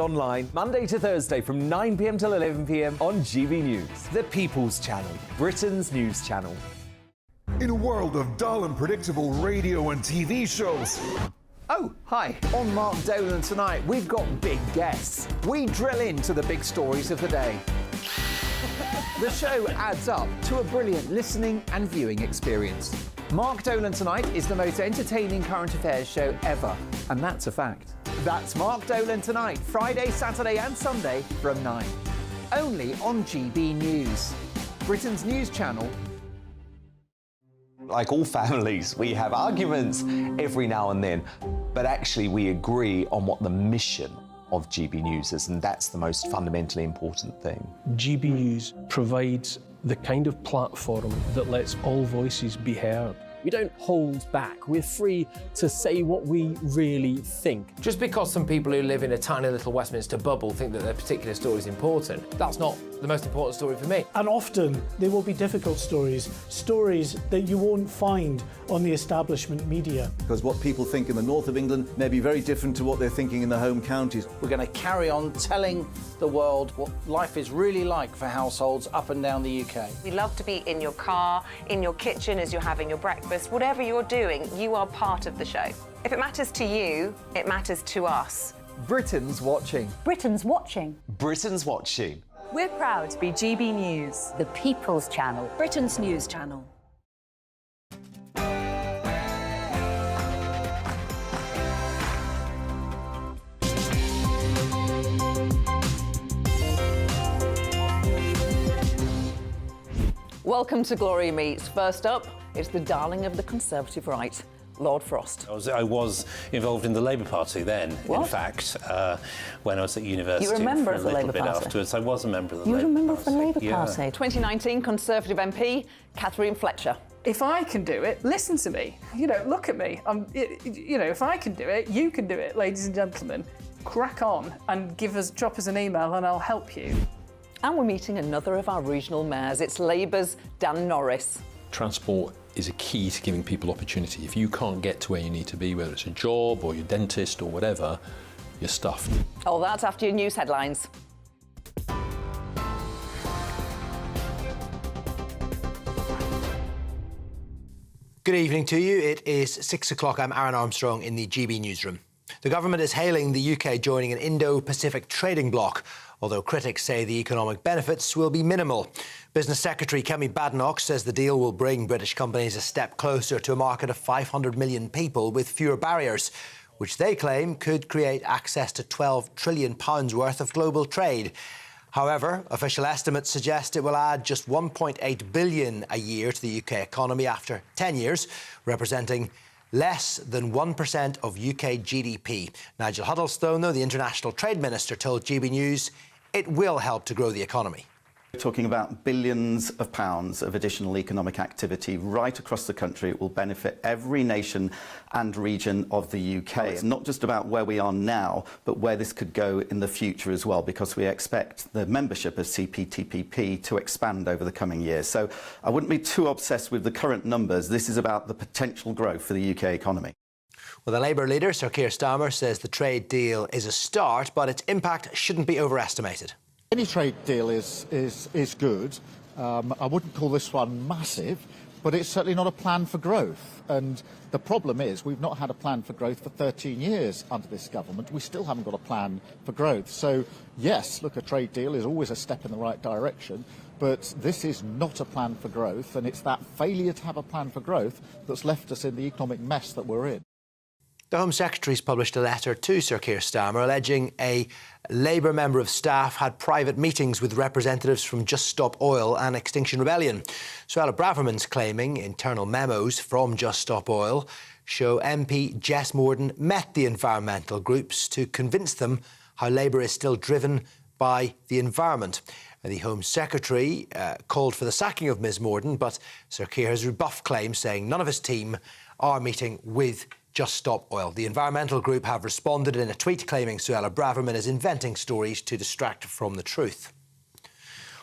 Online, Monday to Thursday from 9 p.m. till 11 p.m. on GB News, the People's Channel, Britain's news channel. In a world of dull and predictable radio and TV shows. Oh, hi. On Mark Dolan tonight, we've got big guests. We drill into the big stories of the day. The show adds up to a brilliant listening and viewing experience. Mark Dolan Tonight is the most entertaining current affairs show ever, and that's a fact. That's Mark Dolan Tonight, Friday, Saturday and Sunday from 9. Only on GB News, Britain's news channel. Like all families, we have arguments every now and then, but actually we agree on what the mission of GB News is, and that's the most fundamentally important thing. GB News provides the kind of platform that lets all voices be heard. We don't hold back. We're free to say what we really think. Just because some people who live in a tiny little Westminster bubble think that their particular story is important, that's not the most important story for me. And often they will be difficult stories, stories that you won't find on the establishment media. Because what people think in the north of England may be very different to what they're thinking in the home counties. We're going to carry on telling the world what life is really like for households up and down the UK. We love to be in your car, in your kitchen as you're having your breakfast. Whatever you're doing, you are part of the show. If it matters to you, it matters to us. Britain's watching. Britain's watching. Britain's watching. We're proud to be GB News, the People's Channel, Britain's news channel. Welcome to Gloria Meats. First up, it's the darling of the Conservative right, Lord Frost. I was involved in the Labour Party then, what? In fact, when I was at university. You were a member of the Labour Labour Party? Afterwards, I was a member of the You Labour were a member Party. of the Labour Yeah. Party. 2019 Conservative MP, Catherine Fletcher. If I can do it, listen to me. Look at me. If I can do it, you can do it, ladies and gentlemen. Crack on and drop us an email and I'll help you. And we're meeting another of our regional mayors. It's Labour's Dan Norris. Transport is a key to giving people opportunity. If you can't get to where you need to be, whether it's a job or your dentist or whatever, you're stuffed. All that's after your news headlines. Good evening to you. It is 6 o'clock. I'm Aaron Armstrong in the GB newsroom. The government is hailing the UK joining an Indo-Pacific trading bloc, although critics say the economic benefits will be minimal. Business Secretary Kemi Badenoch says the deal will bring British companies a step closer to a market of 500 million people with fewer barriers, which they claim could create access to £12 trillion worth of global trade. However, official estimates suggest it will add just 1.8 billion a year to the UK economy after 10 years, representing less than 1% of UK GDP. Nigel Huddlestone, though, the International Trade Minister, told GB News it will help to grow the economy. We're talking about billions of pounds of additional economic activity right across the country. It will benefit every nation and region of the UK. It's not just about where we are now, but where this could go in the future as well, because we expect the membership of CPTPP to expand over the coming years. So I wouldn't be too obsessed with the current numbers. This is about the potential growth for the UK economy. Well, the Labour leader, Sir Keir Starmer, says the trade deal is a start, but its impact shouldn't be overestimated. Any trade deal is good. I wouldn't call this one massive, but it's certainly not a plan for growth. And the problem is we've not had a plan for growth for 13 years under this government. We still haven't got a plan for growth. So, yes, look, a trade deal is always a step in the right direction, but this is not a plan for growth, and it's that failure to have a plan for growth that's left us in the economic mess that we're in. The Home Secretary's published a letter to Sir Keir Starmer alleging a Labour member of staff had private meetings with representatives from Just Stop Oil and Extinction Rebellion. Suella Braverman's claiming internal memos from Just Stop Oil show MP Jess Morden met the environmental groups to convince them how Labour is still driven by the environment. The Home Secretary called for the sacking of Ms Morden, but Sir Keir has rebuffed claims, saying none of his team are meeting with Just Stop Oil. The environmental group have responded in a tweet claiming Suella Braverman is inventing stories to distract from the truth.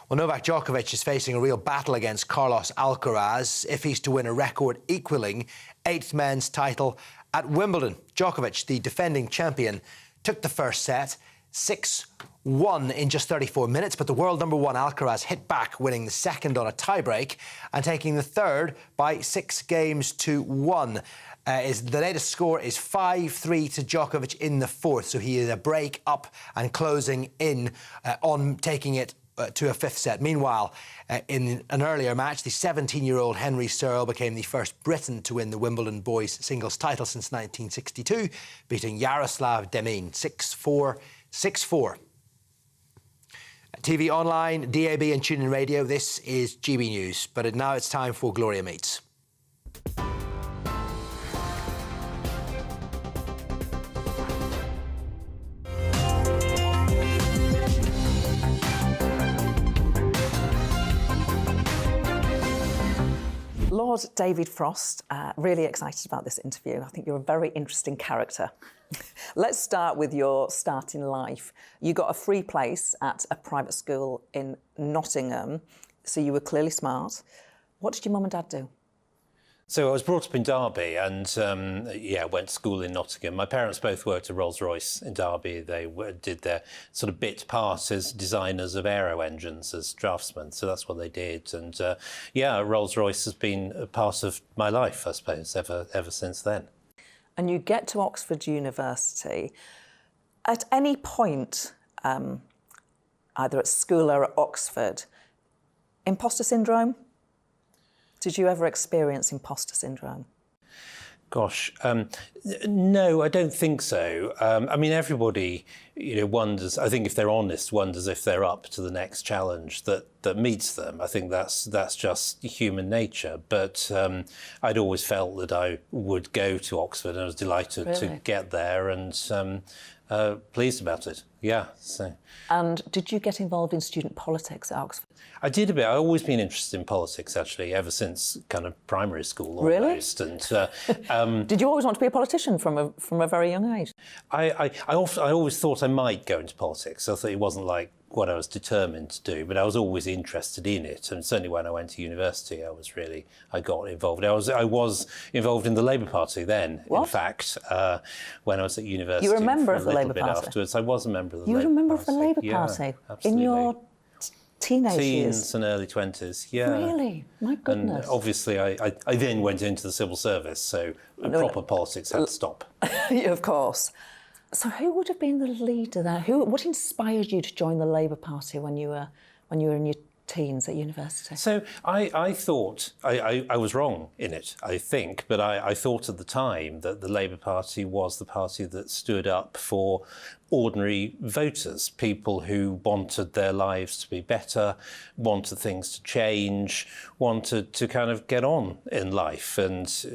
Well, Novak Djokovic is facing a real battle against Carlos Alcaraz if he's to win a record equalling 8th men's title at Wimbledon. Djokovic, the defending champion, took the first set 6-1 in just 34 minutes, but the world number 1 Alcaraz hit back, winning the second on a tiebreak and taking the third by 6-1. The latest score is 5-3 to Djokovic in the fourth, so he is a break up and closing in on taking it to a fifth set. Meanwhile, in an earlier match, the 17-year-old Henry Searle became the first Briton to win the Wimbledon boys singles title since 1962, beating Yaroslav Demin 6-4, 6-4. TV online, DAB and TuneIn Radio, this is GB News. But now it's time for Gloria Meats. Lord David Frost, really excited about this interview. I think you're a very interesting character. Let's start with your start in life. You got a free place at a private school in Nottingham, so you were clearly smart. What did your mum and dad do? So I was brought up in Derby and, went to school in Nottingham. My parents both worked at Rolls-Royce in Derby. They did their sort of bit part as designers of aero engines, as draftsmen. So that's what they did. And, Rolls-Royce has been a part of my life, I suppose, ever since then. And you get to Oxford University. At any point, either at school or at Oxford, imposter syndrome? Did you ever experience imposter syndrome? Gosh, no, I don't think so. I mean, everybody, wonders, I think if they're honest, wonders if they're up to the next challenge that meets them. I think that's just human nature. But I'd always felt that I would go to Oxford, and I was delighted to get there and pleased about it. Yeah. So. And did you get involved in student politics at Oxford? I did a bit. I've always been interested in politics, actually, ever since kind of primary school almost. Really? And did you always want to be a politician from a very young age? I always thought I might go into politics. I thought it wasn't like what I was determined to do, but I was always interested in it. And certainly when I went to university, I got involved. I was involved in the Labour Party then. What? In fact, when I was at university. You were a member of the Labour Party? Afterwards, I was a member of the You Labour were a member Party. of the Labour Yeah, Party absolutely. in your teenage years? Teens and early 20s, yeah. Really? My goodness. And obviously I then went into the civil service, so proper politics had to stop. Of course. So who would have been the leader there? What inspired you to join the Labour Party when you were in your teens at university? So I thought, I was wrong in it, I think, but I thought at the time that the Labour Party was the party that stood up for ordinary voters, people who wanted their lives to be better, wanted things to change, wanted to kind of get on in life and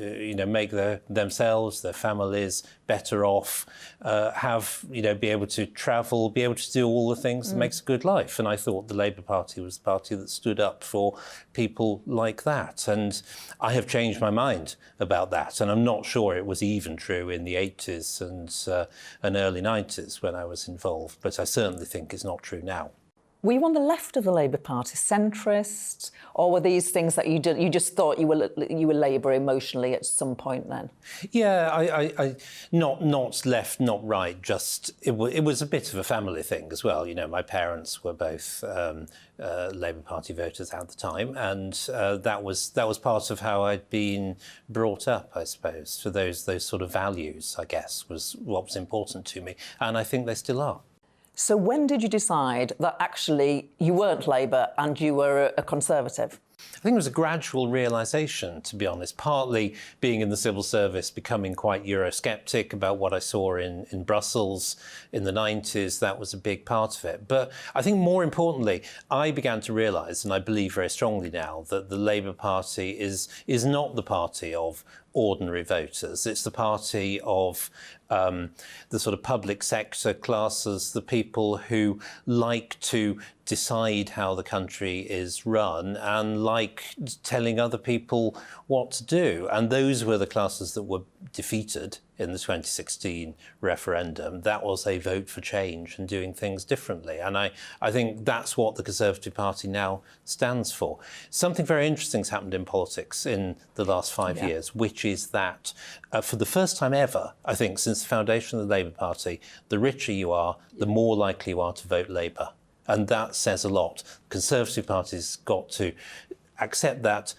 make themselves, their families better off, be able to travel, be able to do all the things that makes a good life. And I thought the Labour Party was the party that stood up for people like that. And I have changed my mind about that. And I'm not sure it was even true in the 80s and early 90s when I was involved, but I certainly think it's not true now. Were you on the left of the Labour Party, centrist, or were these things that you just thought you were Labour emotionally at some point then? Yeah, I not left, not right. Just it was a bit of a family thing as well. My parents were both Labour Party voters at the time, and that was part of how I'd been brought up, I suppose. For those sort of values, I guess, was what was important to me, and I think they still are. So when did you decide that actually you weren't Labour and you were a Conservative? I think it was a gradual realisation, to be honest, partly being in the civil service, becoming quite Eurosceptic about what I saw in Brussels in the 90s. That was a big part of it. But I think more importantly, I began to realise, and I believe very strongly now, that the Labour Party is not the party of ordinary voters. It's the party of the sort of public sector classes, the people who like to decide how the country is run and like telling other people what to do. And those were the classes that were defeated in the 2016 referendum, that was a vote for change and doing things differently. And I think that's what the Conservative Party now stands for. Something very interesting has happened in politics in the last 5 years, which is that for the first time ever, I think, since the foundation of the Labour Party, the richer you are, the more likely you are to vote Labour. And that says a lot. The Conservative Party's got to accept that,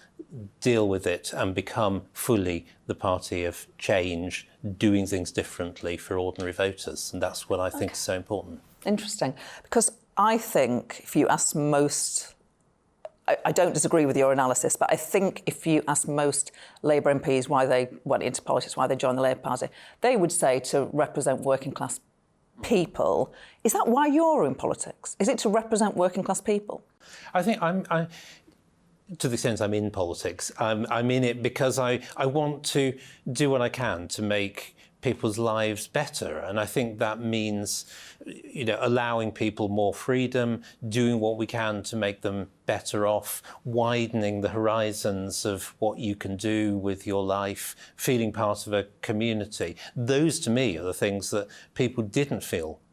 deal with it, and become fully the party of change, doing things differently for ordinary voters. And that's what I think is so important. Interesting. Because I think if you ask most, I don't disagree with your analysis, but I think if you ask most Labour MPs why they went into politics, why they joined the Labour Party, they would say to represent working class people. Is that why you're in politics? Is it to represent working class people? I think to the extent I'm in politics, I'm in it because I want to do what I can to make people's lives better. And I think that means, allowing people more freedom, doing what we can to make them better off, widening the horizons of what you can do with your life, feeling part of a community. Those, to me, are the things that people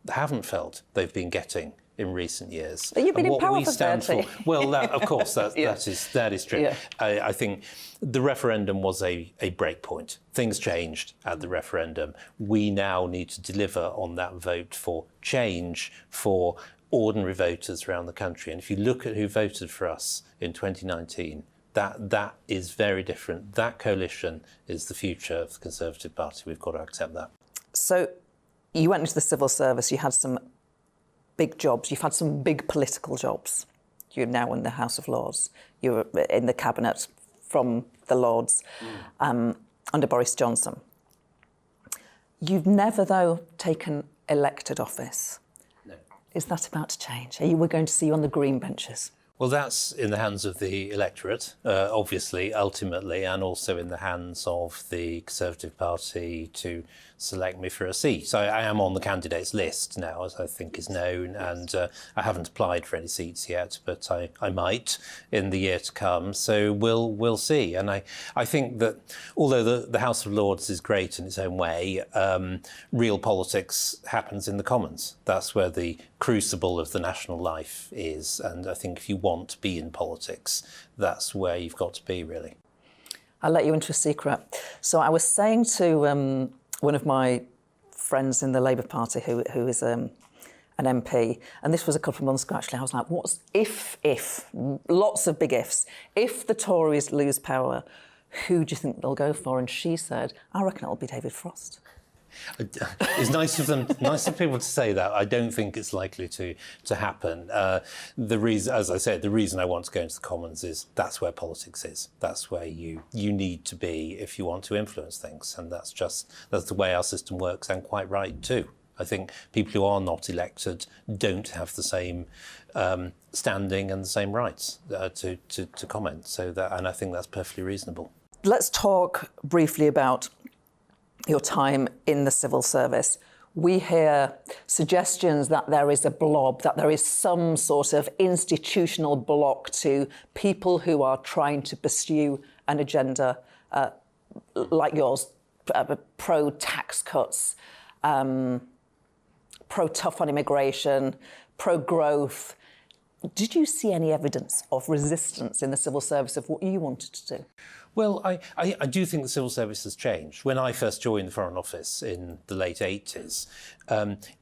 haven't felt they've been getting in recent years. But you've been in power for 30. Well, of course, that is true. Yeah. I think the referendum was a break point. Things changed at the referendum. We now need to deliver on that vote for change for ordinary voters around the country. And if you look at who voted for us in 2019, that is very different. That coalition is the future of the Conservative Party. We've got to accept that. So you went into the civil service, you had some big jobs, you've had some big political jobs. You're now in the House of Lords, you're in the Cabinet from the Lords under Boris Johnson. You've never, though, taken elected office. No. Is that about to change? We're going to see you on the green benches? Well, that's in the hands of the electorate, obviously, ultimately, and also in the hands of the Conservative Party to select me for a seat. So I am on the candidates list now, as I think is known, and I haven't applied for any seats yet, but I might in the year to come. So we'll see. And I think that although the House of Lords is great in its own way, real politics happens in the Commons. That's where the crucible of the national life is. And I think if you want to be in politics, that's where you've got to be, really. I'll let you into a secret. So I was saying to one of my friends in the Labour Party who is an MP, and this was a couple of months ago, actually, I was like, what's if, lots of big ifs, if the Tories lose power, who do you think they'll go for? And she said, I reckon it'll be David Frost. It's nice of people to say that. I don't think it's likely to happen. The reason, as I said, the reason I want to go into the Commons is that's where politics is. That's where you need to be if you want to influence things, and that's the way our system works, and quite right too. I think people who are not elected don't have the same standing and the same rights to comment. And I think that's perfectly reasonable. Let's talk briefly about your time in the civil service. We hear suggestions that there is a blob, that there is some sort of institutional block to people who are trying to pursue an agenda like yours, pro-tax cuts, pro-tough on immigration, pro-growth. Did you see any evidence of resistance in the civil service of what you wanted to do? Well, I do think the civil service has changed. When I first joined the Foreign Office in the late 80s,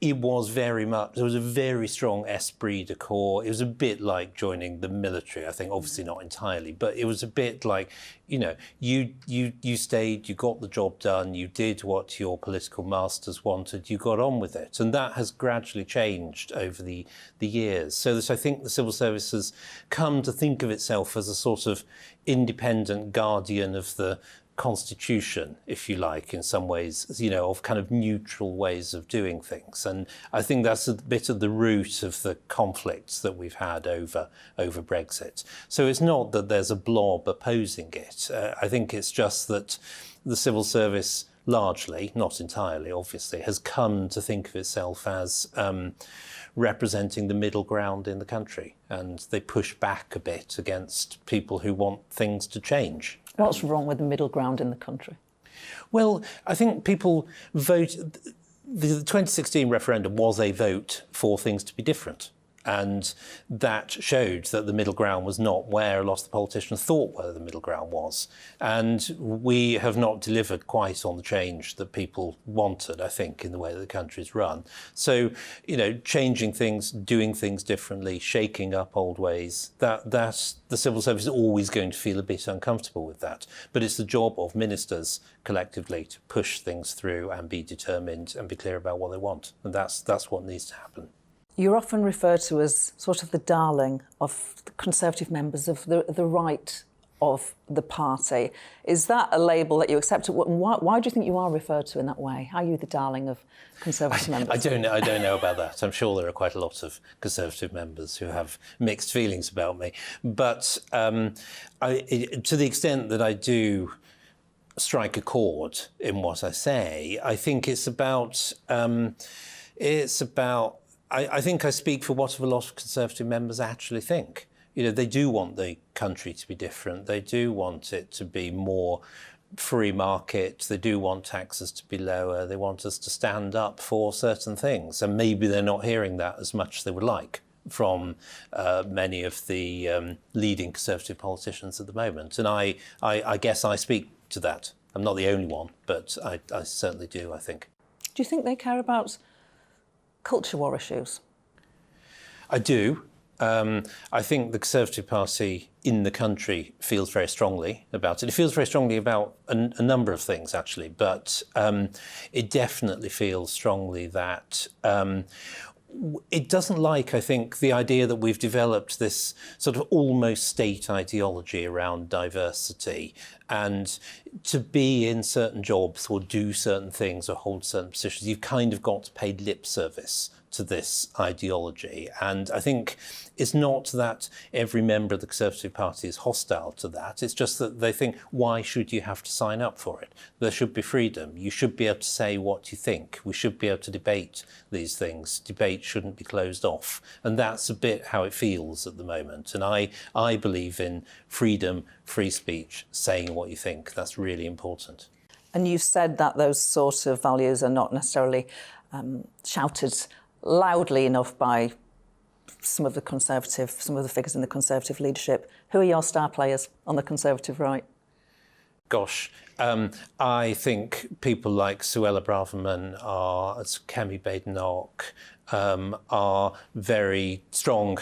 it was very much, there was a very strong esprit de corps. It was a bit like joining the military, I think, obviously not entirely, but it was a bit like, you stayed, you got the job done, you did what your political masters wanted, you got on with it. And that has gradually changed over the years. So that I think the civil service has come to think of itself as a sort of independent guardian of the constitution, if you like, in some ways, of kind of neutral ways of doing things. And I think that's a bit of the root of the conflicts that we've had over Brexit. So it's not that there's a blob opposing it. I think it's just that the civil service largely, not entirely, obviously, has come to think of itself as representing the middle ground in the country. And they push back a bit against people who want things to change. What's wrong with the middle ground in the country? Well, I think people vote. The 2016 referendum was a vote for things to be different. And that showed that the middle ground was not where a lot of the politicians thought where the middle ground was. And we have not delivered quite on the change that people wanted, I think, in the way that the country's run. So, changing things, doing things differently, shaking up old ways, that's the civil service is always going to feel a bit uncomfortable with that. But it's the job of ministers collectively to push things through and be determined and be clear about what they want. And that's what needs to happen. You're often referred to as sort of the darling of the Conservative members of the right of the party. Is that a label that you accept? Why do you think you are referred to in that way? How are you the darling of Conservative members? I don't know about that. I'm sure there are quite a lot of Conservative members who have mixed feelings about me. But to the extent that I do strike a chord in what I say, I think it's about. I think I speak for what a lot of Conservative members actually think. They do want the country to be different. They do want it to be more free market. They do want taxes to be lower. They want us to stand up for certain things. And maybe they're not hearing that as much as they would like from many of the leading Conservative politicians at the moment. And I guess I speak to that. I'm not the only one, but I certainly do, I think. Do you think they care about culture war issues? I do. I think the Conservative Party in the country feels very strongly about it. It feels very strongly about a number of things, actually, but it definitely feels strongly that it doesn't like, I think, the idea that we've developed this sort of almost state ideology around diversity, and to be in certain jobs or do certain things or hold certain positions, you've kind of got to pay lip service to this ideology. And I think it's not that every member of the Conservative Party is hostile to that. It's just that they think, why should you have to sign up for it? There should be freedom. You should be able to say what you think. We should be able to debate these things. Debate shouldn't be closed off. And that's a bit how it feels at the moment. And I believe in freedom, free speech, saying what you think. That's really important. And you've said that those sort of values are not necessarily shouted loudly enough by some of the figures in the Conservative leadership. Who are your star players on the Conservative right? Gosh, I think people like Suella Braverman, Kemi Badenoch, are very strong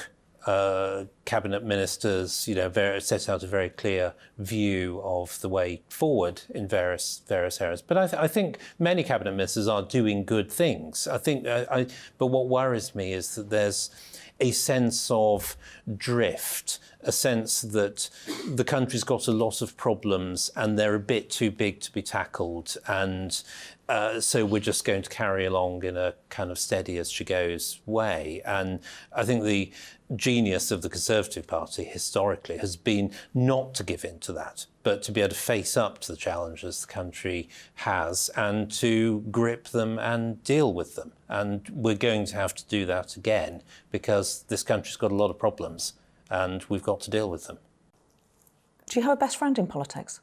cabinet ministers, set out a very clear view of the way forward in various areas. But I think many cabinet ministers are doing good things. I think, but what worries me is that there's a sense of drift, a sense that the country's got a lot of problems and they're a bit too big to be tackled, and so we're just going to carry along in a kind of steady as she goes way. And I think the genius of the Conservative Party historically has been not to give in to that, but to be able to face up to the challenges the country has and to grip them and deal with them. And we're going to have to do that again because this country's got a lot of problems and we've got to deal with them. Do you have a best friend in politics?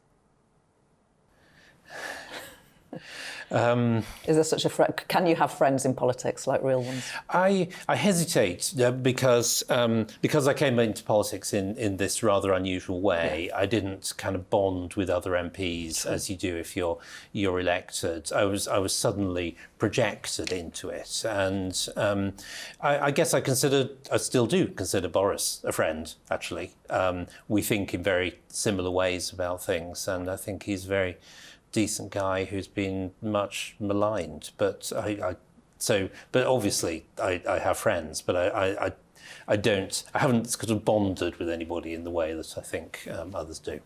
Is there such a friend? Can you have friends in politics, like real ones? I hesitate because I came into politics in this rather unusual way. Yeah. I didn't kind of bond with other MPs as you do if you're elected. I was suddenly projected into it, and I guess I still do consider Boris a friend. Actually, we think in very similar ways about things, and I think he's very decent guy who's been much maligned, but obviously I have friends, but I haven't sort of bonded with anybody in the way that I think others do.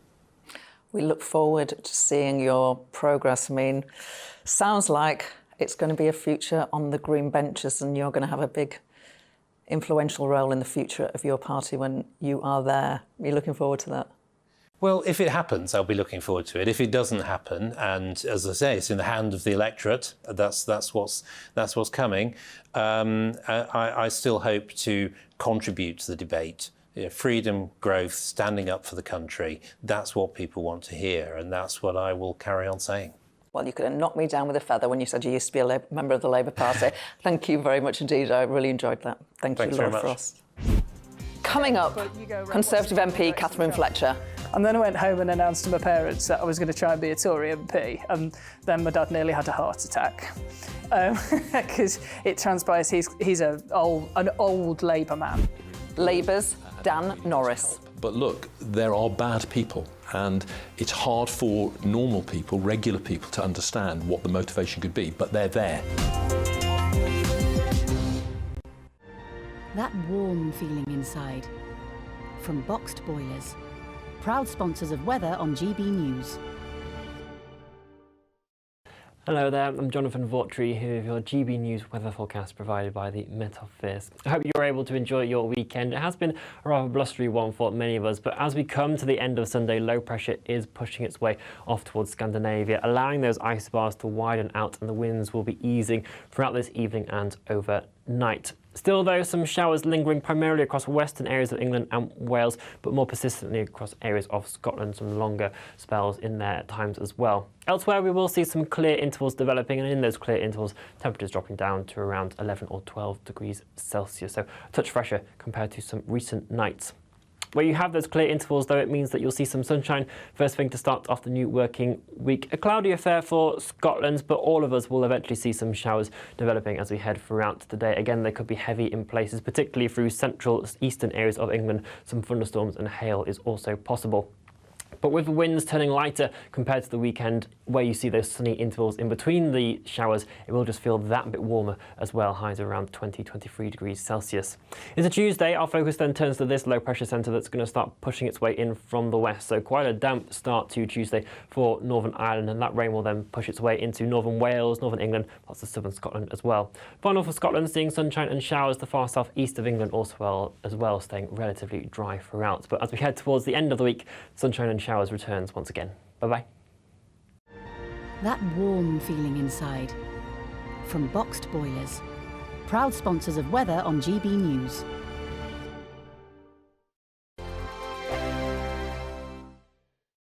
We look forward to seeing your progress. I mean, sounds like it's going to be a future on the green benches, and you're going to have a big influential role in the future of your party when you are there. Are you looking forward to that? Well, if it happens, I'll be looking forward to it. If it doesn't happen, and as I say, it's in the hand of the electorate, that's what's coming. I still hope to contribute to the debate. Freedom, growth, standing up for the country, that's what people want to hear, and that's what I will carry on saying. Well, you could have knocked me down with a feather when you said you used to be a member of the Labour Party. Thank you very much indeed. I really enjoyed that. Thanks you, Lord Frost. Coming up, Conservative MP Catherine Fletcher. And then I went home and announced to my parents that I was going to try and be a Tory MP. And then my dad nearly had a heart attack. Because it transpires he's an old Labour man. Labour's Dan Norris. But look, there are bad people, and it's hard for normal people, regular people, to understand what the motivation could be, but they're there. That warm feeling inside. From Boxed Boilers. Proud sponsors of weather on GB News. Hello there, I'm Jonathan Vautry here with your GB News weather forecast provided by the Met Office. I hope you're able to enjoy your weekend. It has been a rather blustery one for many of us, but as we come to the end of Sunday, low pressure is pushing its way off towards Scandinavia, allowing those isobars to widen out, and the winds will be easing throughout this evening and overnight. Still, though, some showers lingering primarily across western areas of England and Wales, but more persistently across areas of Scotland, some longer spells in there at times as well. Elsewhere, we will see some clear intervals developing, and in those clear intervals, temperatures dropping down to around 11 or 12 degrees Celsius, so a touch fresher compared to some recent nights. Where you have those clear intervals, though, it means that you'll see some sunshine first thing to start off the new working week. A cloudy affair for Scotland, but all of us will eventually see some showers developing as we head throughout the day. Again, they could be heavy in places, particularly through central eastern areas of England. Some thunderstorms and hail is also possible. But with the winds turning lighter compared to the weekend, where you see those sunny intervals in between the showers, it will just feel that bit warmer as well, highs around 20-23 degrees Celsius. It's a Tuesday. Our focus then turns to this low pressure centre that's going to start pushing its way in from the west. So quite a damp start to Tuesday for Northern Ireland, and that rain will then push its way into northern Wales, northern England, parts of southern Scotland as well. Far north of Scotland, seeing sunshine and showers. The far south east of England also as well, staying relatively dry throughout. But as we head towards the end of the week, sunshine and showers returns once again. Bye-bye. That warm feeling inside. From Boxed Boilers. Proud sponsors of weather on GB News.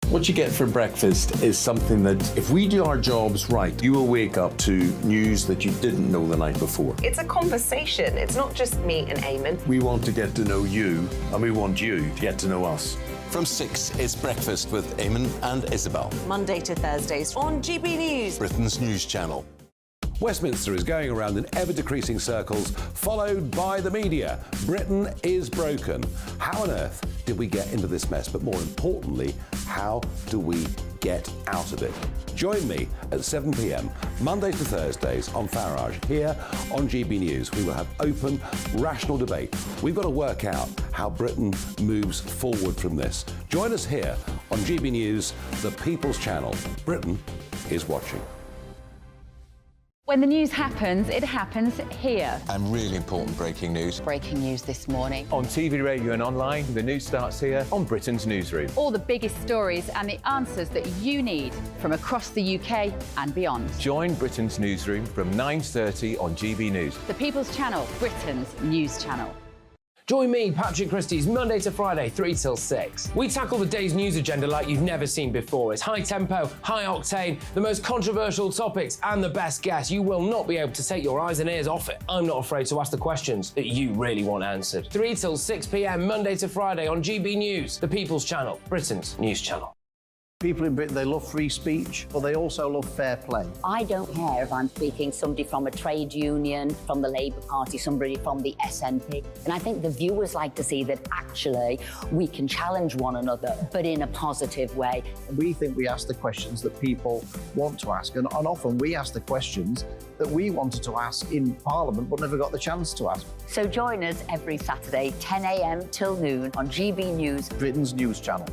What you get for breakfast is something that, if we do our jobs right, you will wake up to news that you didn't know the night before. It's a conversation. It's not just me and Eamon. We want to get to know you, and we want you to get to know us. From 6, it's Breakfast with Eamon and Isabel. Monday to Thursdays on GB News, Britain's news channel. Westminster is going around in ever-decreasing circles, followed by the media. Britain is broken. How on earth did we get into this mess? But more importantly, how do we get out of it? Join me at 7 p.m, Mondays to Thursdays on Farage, here on GB News. We will have open, rational debate. We've got to work out how Britain moves forward from this. Join us here on GB News, the People's Channel. Britain is watching. When the news happens, it happens here. And really important breaking news. Breaking news this morning. On TV, radio and online, the news starts here on Britain's Newsroom. All the biggest stories and the answers that you need from across the UK and beyond. Join Britain's Newsroom from 9:30 on GB News. The People's Channel, Britain's news channel. Join me, Patrick Christie's, Monday to Friday, 3 till 6. We tackle the day's news agenda like you've never seen before. It's high tempo, high octane, the most controversial topics, and the best guests. You will not be able to take your eyes and ears off it. I'm not afraid to ask the questions that you really want answered. 3 till 6 p.m, Monday to Friday on GB News, the People's Channel, Britain's news channel. People in Britain, they love free speech, but they also love fair play. I don't care if I'm speaking somebody from a trade union, from the Labour Party, somebody from the SNP. And I think the viewers like to see that actually we can challenge one another, but in a positive way. We think we ask the questions that people want to ask, and often we ask the questions that we wanted to ask in Parliament but never got the chance to ask. So join us every Saturday, 10 a.m. till noon on GB News, Britain's news channel.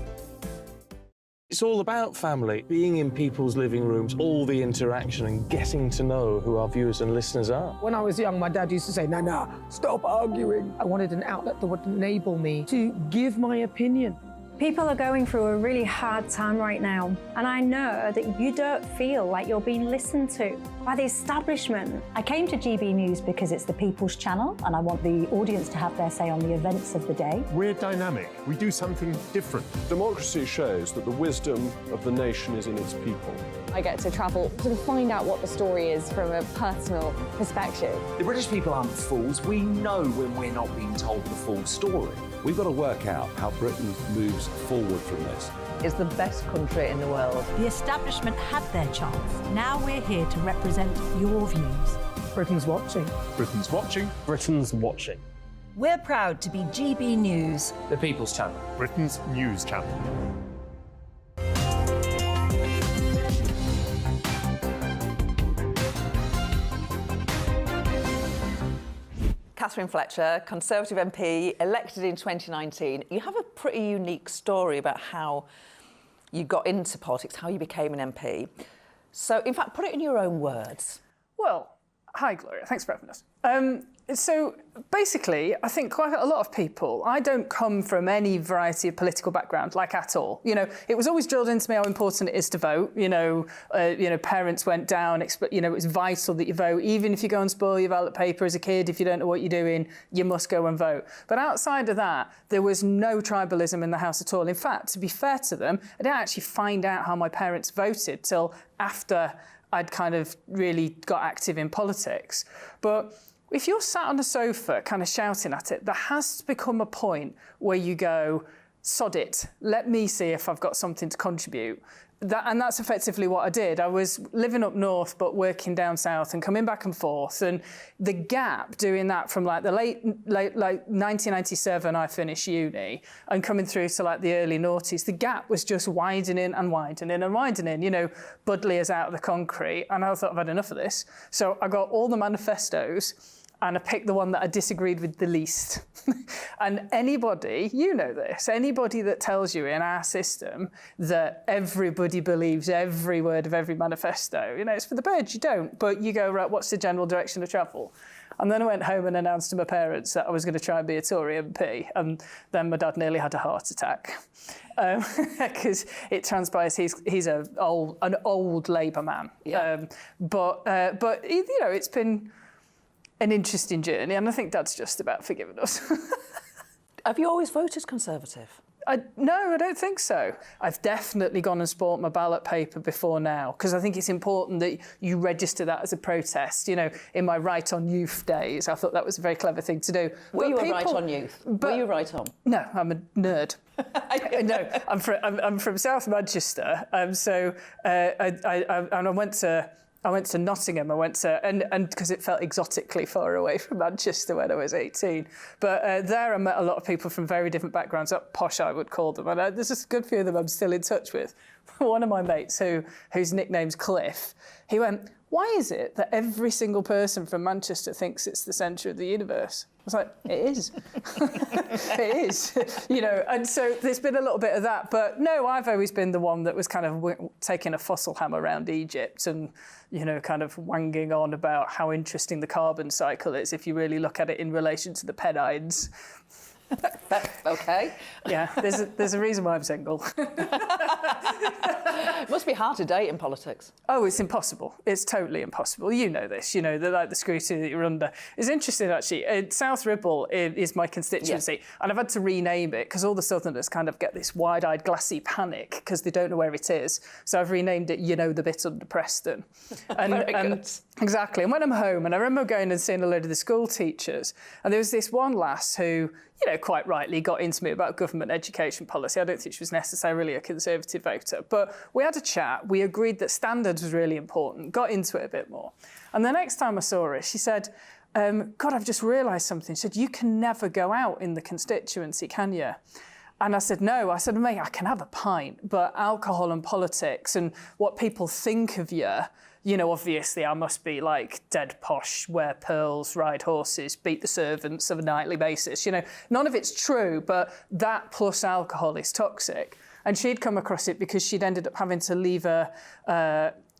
It's all about family, being in people's living rooms, all the interaction and getting to know who our viewers and listeners are. When I was young, my dad used to say, nah, stop arguing. I wanted an outlet that would enable me to give my opinion People are going through a really hard time right now, and I know that you don't feel like you're being listened to by the establishment. I came to GB News because it's the people's channel, and I want the audience to have their say on the events of the day. We're dynamic. We do something different. Democracy shows that the wisdom of the nation is in its people. I get to travel to find out what the story is from a personal perspective. The British people aren't fools. We know when we're not being told the full story. We've got to work out how Britain moves forward from this. It's the best country in the world. The establishment had their chance. Now we're here to represent your views. Britain's watching. Britain's watching. Britain's watching. We're proud to be GB News, The People's Channel. Britain's news channel. Catherine Fletcher, Conservative MP, elected in 2019. You have a pretty unique story about how you got into politics, how you became an MP. So, in fact, put it in your own words. Well, hi, Gloria. Thanks for having us. So basically, I think quite a lot of people, I don't come from any variety of political background, like at all. You know, it was always drilled into me how important it is to vote. Parents went down, it was vital that you vote. Even if you go and spoil your ballot paper as a kid, if you don't know what you're doing, you must go and vote. But outside of that, there was no tribalism in the house at all. In fact, to be fair to them, I didn't actually find out how my parents voted till after I'd kind of really got active in politics. But if you're sat on the sofa kind of shouting at it, there has to become a point where you go, sod it, let me see if I've got something to contribute. And that's effectively what I did. I was living up north but working down south and coming back and forth. And the gap doing that from like the late 1997, I finished uni, and coming through to like the early noughties, the gap was just widening and widening and widening. You know, Budley is out of the concrete, and I thought I've had enough of this. So I got all the manifestos, and I picked the one that I disagreed with the least. And anybody, you know this, anybody that tells you in our system that everybody believes every word of every manifesto, you know, it's for the birds, you don't. But you go, right, what's the general direction of travel? And then I went home and announced to my parents that I was going to try and be a Tory MP. And then my dad nearly had a heart attack. Because it transpires he's an old Labour man. Yeah. But you know, it's been an interesting journey, and I think Dad's just about forgiven us. Have you always voted Conservative? No, I don't think so. I've definitely gone and spoilt my ballot paper before now, because I think it's important that you register that as a protest. You know, in my Right on Youth days, I thought that was a very clever thing to do. Were you a Right on Youth? Were you Right on? No, I'm a nerd. No, I'm from South Manchester, so I went to Nottingham. And because it felt exotically far away from Manchester when I was 18. But there I met a lot of people from very different backgrounds, up posh I would call them. And there's just a good few of them I'm still in touch with. One of my mates, whose nickname's Cliff, he went, why is it that every single person from Manchester thinks it's the centre of the universe? I was like, it is. It is. You know, and so there's been a little bit of that. But no, I've always been the one that was kind of taking a fossil hammer around Egypt and, you know, kind of wanging on about how interesting the carbon cycle is if you really look at it in relation to the Pennines. OK. Yeah, there's a reason why I'm single. It must be hard to date in politics. Oh, it's impossible. It's totally impossible. You know this. You know, the scrutiny that you're under. It's interesting, actually. South Ribble is my constituency, and I've had to rename it because all the Southerners kind of get this wide-eyed, glassy panic because they don't know where it is. So I've renamed it, you know, the bit under Preston. And, Very good. Exactly. And when I'm home, and I remember going and seeing a load of the school teachers, and there was this one lass who, you know, quite rightly got into me about government education policy. I don't think she was necessarily a Conservative voter, but we had a chat. We agreed that standards was really important, got into it a bit more. And the next time I saw her, she said, God, I've just realised something. She said, you can never go out in the constituency, can you? And I said, no. I said, mate, I can have a pint, but alcohol and politics and what people think of you know, obviously I must be like dead posh, wear pearls, ride horses, beat the servants on a nightly basis. You know, none of it's true, but that plus alcohol is toxic. And she'd come across it because she'd ended up having to leave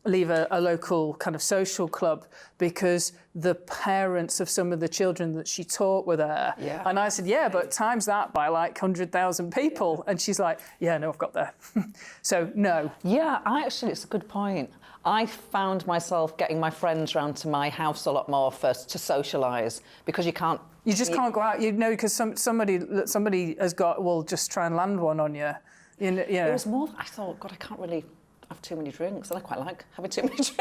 leave a local kind of social club because the parents of some of the children that she taught were there. Yeah. And I said, yeah, but times that by like 100,000 people. And she's like, yeah, no, I've got there. So, no. Yeah, it's a good point. I found myself getting my friends round to my house a lot more first to socialise because you can't... You just can't go out, because somebody has got, will just try and land one on you. Yeah. It was more, I thought, God, I can't really have too many drinks, and I quite like having too many drinks.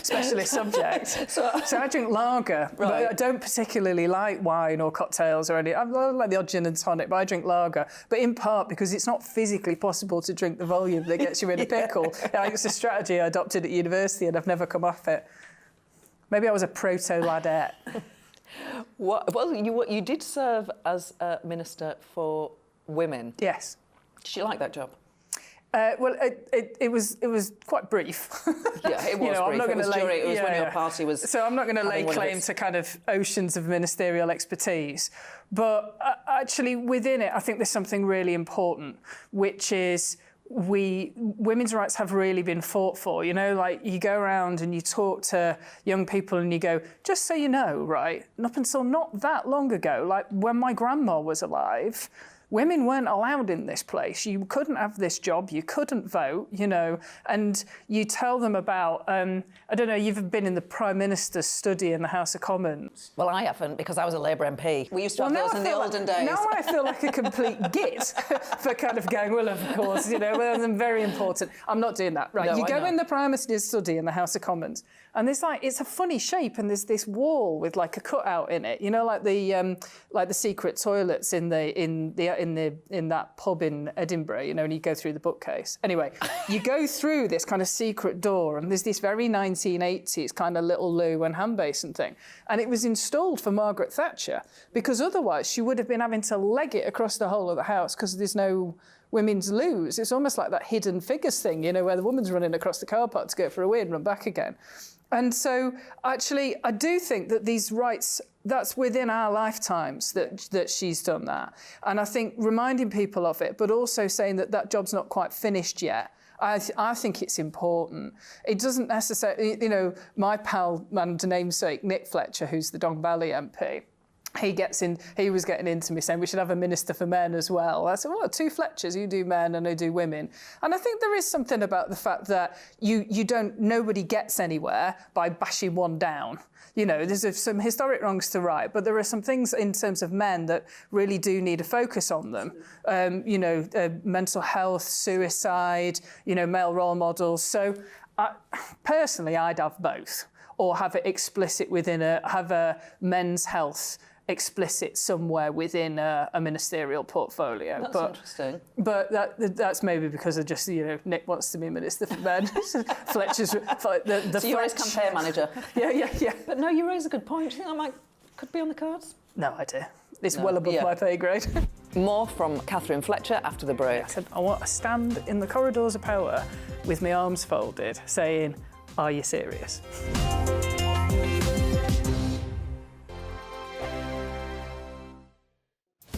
Specialist subject. So I drink lager, but I don't particularly like wine or cocktails or any. I like the odd gin and tonic, but I drink lager. But in part because it's not physically possible to drink the volume that gets you in a pickle. It's a strategy I adopted at university, and I've never come off it. Maybe I was a proto-ladette. Well, you did serve as a minister for women. Yes. Did you like that job? Well, it was quite brief. Yeah, it was brief. I'm not It was gonna when your party was... So I'm not going to lay claim to kind of oceans of ministerial expertise. But actually within it, I think there's something really important, which is women's rights have really been fought for. Like you go around and you talk to young people and you go, just so you know, right, and up until not that long ago, like when my grandma was alive, women weren't allowed in this place. You couldn't have this job. You couldn't vote, and you tell them about, I don't know, you've been in the Prime Minister's study in the House of Commons. Well, I haven't, because I was a Labour MP. We used to have those in the olden days. Now I feel like a complete git for kind of going, well, of course, well, I'm very important. I'm not doing that. Right, No, you I go know. in the Prime Minister's study in the House of Commons, and there's it's a funny shape, and there's this wall with like a cutout in it, like the secret toilets in that pub in Edinburgh, and you go through the bookcase. Anyway, you go through this kind of secret door, and there's this very 1980s kind of little loo and hand basin thing, and it was installed for Margaret Thatcher because otherwise she would have been having to leg it across the whole of the house because there's no women's loos. It's almost like that Hidden Figures thing, where the woman's running across the car park to go for a wee and run back again. And so, actually, I do think that these rights, that's within our lifetimes that she's done that. And I think reminding people of it, but also saying that job's not quite finished yet, I think it's important. It doesn't necessarily, my pal and namesake, Nick Fletcher, who's the Dong Valley MP, he was getting into me saying we should have a minister for men as well. I said, well, 2 Fletchers, you do men and I do women. And I think there is something about the fact that nobody gets anywhere by bashing one down. There's some historic wrongs to right, but there are some things in terms of men that really do need a focus on them. Mental health, suicide, male role models. So personally, I'd have both, or have it explicit have a men's health explicit somewhere within a ministerial portfolio. That's interesting. But that's maybe because of just, Nick wants to be Minister for Men. Fletcher's... So you're his campaign manager? Yeah. But no, you raise a good point. Do you think that could be on the cards? No idea. It's well above my pay grade. More from Catherine Fletcher after the break. I said, I want to stand in the corridors of power with my arms folded, saying, are you serious?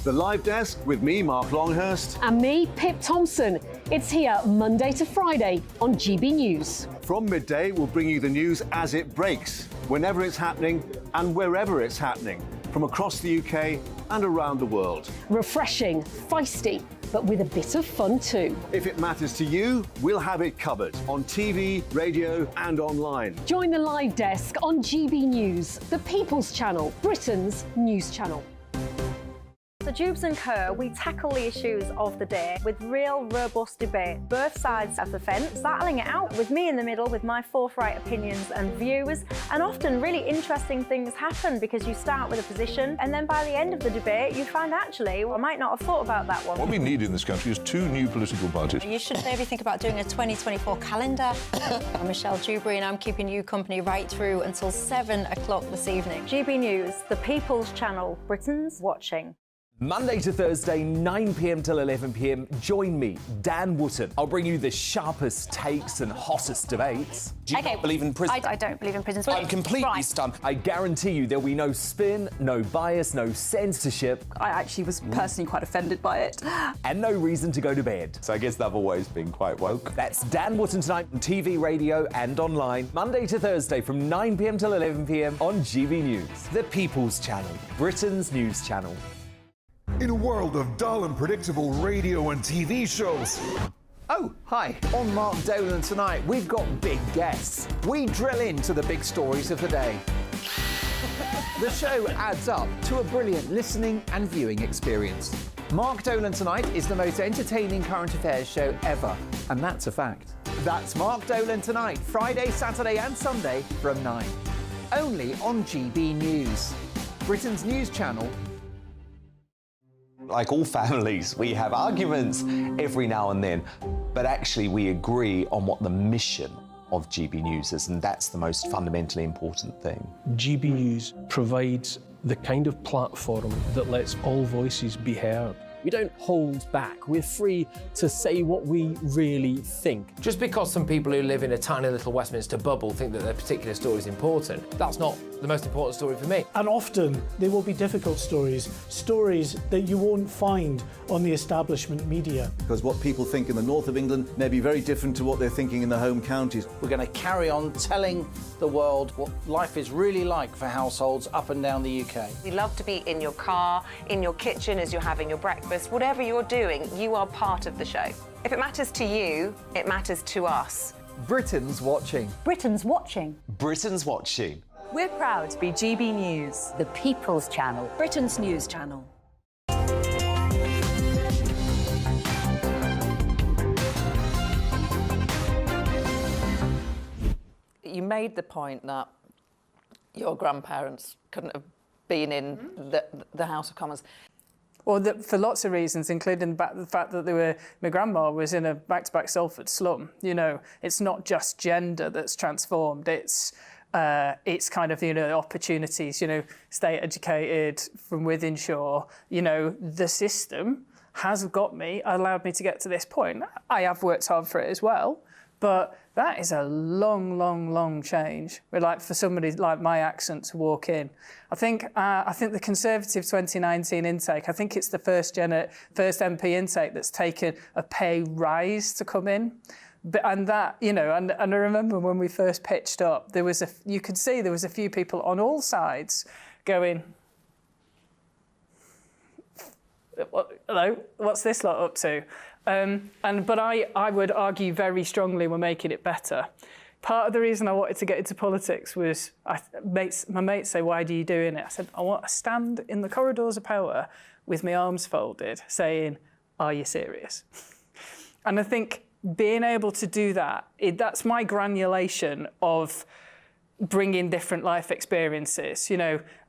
The Live Desk with me, Mark Longhurst. And me, Pip Thompson. It's here Monday to Friday on GB News. From midday, we'll bring you the news as it breaks, whenever it's happening and wherever it's happening, from across the UK and around the world. Refreshing, feisty, but with a bit of fun too. If it matters to you, we'll have it covered on TV, radio and online. Join the Live Desk on GB News, the People's Channel, Britain's news channel. So Jubes and Kerr, we tackle the issues of the day with real robust debate, both sides of the fence, battling it out with me in the middle with my forthright opinions and views. And often really interesting things happen because you start with a position and then by the end of the debate you find actually, well, I might not have thought about that one. What we need in this country is 2 new political parties. You should maybe think about doing a 2024 calendar. I'm Michelle Dewberry and I'm keeping you company right through until 7 o'clock this evening. GB News, the People's Channel, Britain's watching. Monday to Thursday, 9 p.m. till 11 p.m. Join me, Dan Wootton. I'll bring you the sharpest takes and hottest debates. Do you not believe in prison? I don't believe in prisons. I'm completely stunned. I guarantee you there'll be no spin, no bias, no censorship. I actually was personally quite offended by it. And no reason to go to bed. So I guess they've always been quite woke. That's Dan Wootton Tonight on TV, radio and online. Monday to Thursday from 9 p.m. till 11 p.m. on GB News. The People's Channel, Britain's news channel. In a world of dull and predictable radio and TV shows. Oh, hi. On Mark Dolan Tonight, we've got big guests. We drill into the big stories of the day. The show adds up to a brilliant listening and viewing experience. Mark Dolan Tonight is the most entertaining current affairs show ever, and that's a fact. That's Mark Dolan Tonight, Friday, Saturday and Sunday from 9. Only on GB News, Britain's news channel. Like all families, we have arguments every now and then, but actually we agree on what the mission of GB News is, and that's the most fundamentally important thing. GB News provides the kind of platform that lets all voices be heard. We don't hold back. We're free to say what we really think. Just because some people who live in a tiny little Westminster bubble think that their particular story is important, that's not the most important story for me. And often they will be difficult stories, stories that you won't find on the establishment media. Because what people think in the north of England may be very different to what they're thinking in the home counties. We're going to carry on telling the world what life is really like for households up and down the UK. We love to be in your car, in your kitchen as you're having your breakfast. Whatever you're doing, you are part of the show. If it matters to you, it matters to us. Britain's watching. Britain's watching. Britain's watching. We're proud to be GB News, The People's Channel, Britain's news channel. You made the point that your grandparents couldn't have been in the House of Commons. Well, for lots of reasons, including the fact that my grandma was in a back-to-back Salford slum. You know, it's not just gender that's transformed. It's kind of, opportunities, state educated from within shore. The system has allowed me to get to this point. I have worked hard for it as well, but that is a long, long, long change. For somebody like my accent to walk in. I think the Conservative 2019 intake, I think it's the first MP intake that's taken a pay rise to come in. And that, and I remember when we first pitched up, you could see there was a few people on all sides going, hello, what's this lot up to? But I would argue very strongly we're making it better. Part of the reason I wanted to get into politics was my mates say, why are you doing it? I said, I want to stand in the corridors of power with my arms folded saying, are you serious? And I think being able to do that, that's my granulation of bringing different life experiences.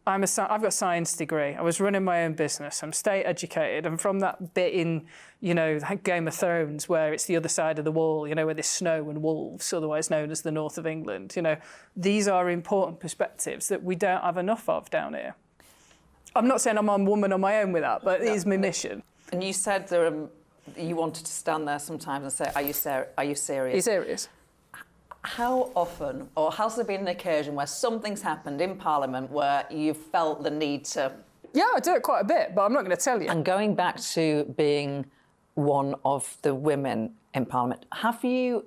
I've got a science degree. I was running my own business. I'm state educated. I'm from that bit in, Game of Thrones where it's the other side of the wall, where there's snow and wolves, otherwise known as the north of England. These are important perspectives that we don't have enough of down here. I'm not saying I'm a woman on my own with that, but it is my mission. And you said you wanted to stand there sometimes and say, are you serious? Are you serious? How often, or has there been an occasion where something's happened in Parliament where you've felt the need to... Yeah, I do it quite a bit, but I'm not going to tell you. And going back to being one of the women in Parliament, have you,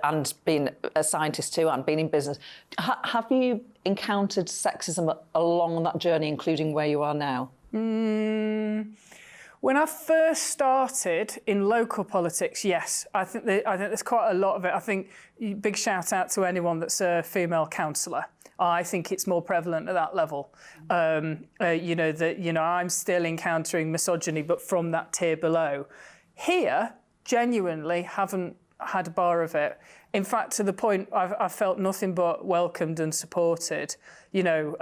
and being a scientist too, and being in business, have you encountered sexism along that journey, including where you are now? When I first started in local politics, yes, I think there's quite a lot of it. I think big shout out to anyone that's a female councillor. I think it's more prevalent at that level. I'm still encountering misogyny, but from that tier below. Here, genuinely, haven't had a bar of it. In fact, to the point I've felt nothing but welcomed and supported. And